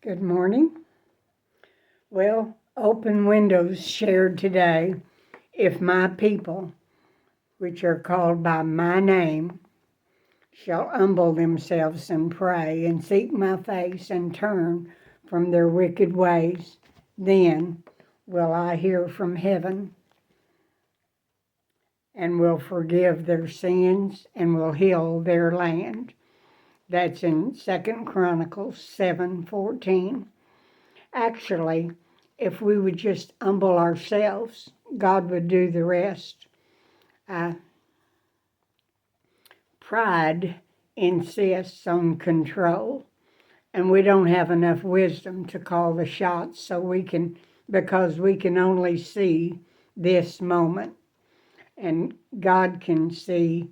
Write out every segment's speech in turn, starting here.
Good morning. Well, open windows shared today. If my people, which are called by my name, shall humble themselves and pray and seek my face and turn from their wicked ways, then will I hear from heaven and will forgive their sins and will heal their land. That's in 2 Chronicles 7:14. Actually, if we would just humble ourselves, God would do the rest. Uh, Pride insists on control, and we don't have enough wisdom to call the shots because we can only see this moment, and God can see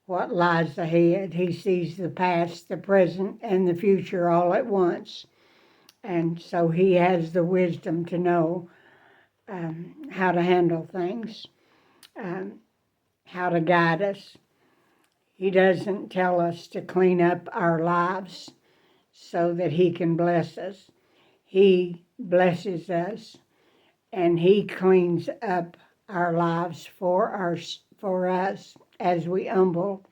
what lies ahead. He sees the past, the present, and the future all at once. And so He has the wisdom to know how to handle things, um, how to guide us. He doesn't tell us to clean up our lives so that He can bless us. He blesses us and He cleans up our lives for us as we humble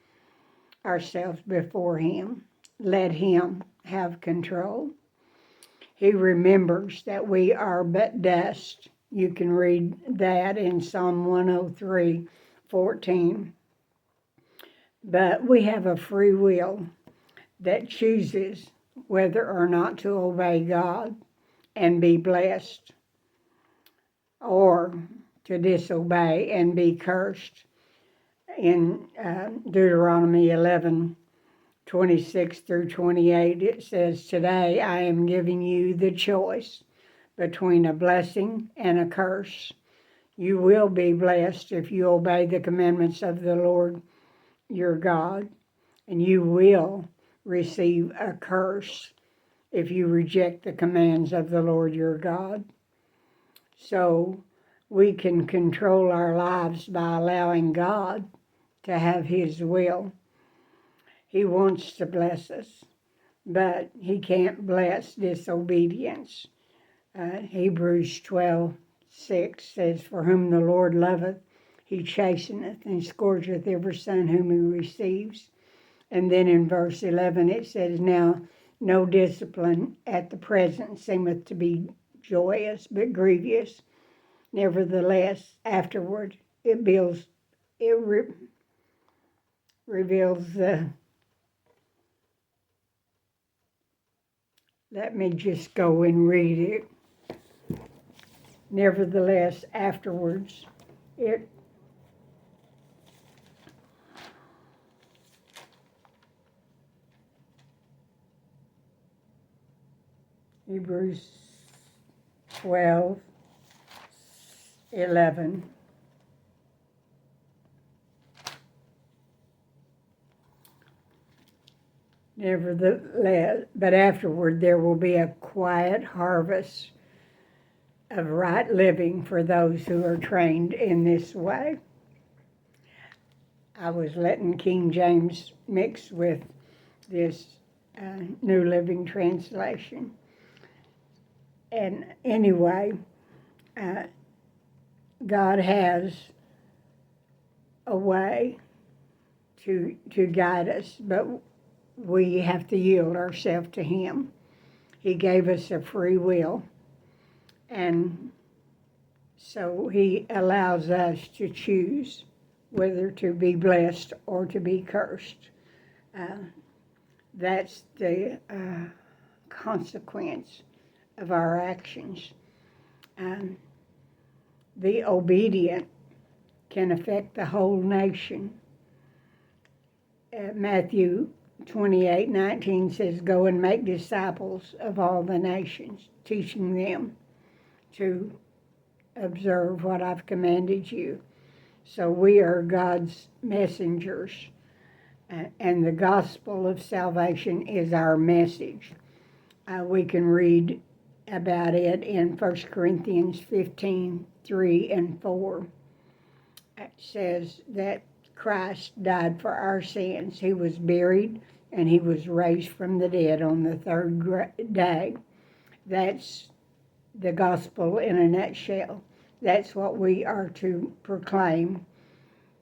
ourselves before Him. Let Him have control. He remembers that we are but dust. You can read that in Psalm 103:14. But we have a free will that chooses whether or not to obey God and be blessed, or to disobey and be cursed. In Deuteronomy 11:26-28, it says, "Today I am giving you the choice between a blessing and a curse. You will be blessed if you obey the commandments of the Lord your God, and you will receive a curse if you reject the commands of the Lord your God." So we can control our lives by allowing God to have His will. He wants to bless us, but He can't bless disobedience. Hebrews 12:6 says, "For whom the Lord loveth, He chasteneth and scourgeth every son whom He receives." And then in verse 11 it says, "Now no discipline at the present seemeth to be joyous, but grievous. Nevertheless, afterward it reveals the." Let me just go and read it. Nevertheless, afterwards, it Hebrews 12:11. Nevertheless, but afterward there will be a quiet harvest of right living for those who are trained in this way. I was letting King James mix with this New Living Translation. And anyway, God has a way to guide us, but we have to yield ourselves to Him. He gave us a free will, and so He allows us to choose whether to be blessed or to be cursed. That's the consequence of our actions. The obedient can affect the whole nation. Matthew 28:19 says, "Go and make disciples of all the nations, teaching them to observe what I've commanded you." So we are God's messengers, and the gospel of salvation is our message. We can read about it in 1 Corinthians 15:3-4. It says that Christ died for our sins. He was buried and He was raised from the dead on the third day. That's the gospel in a nutshell. That's what we are to proclaim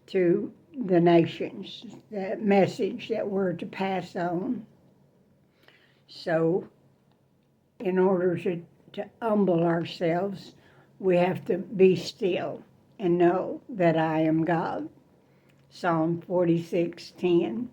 to the nations, the message that we're to pass on. So, in order to humble ourselves, we have to be still and know that I am God. Psalm 46:10.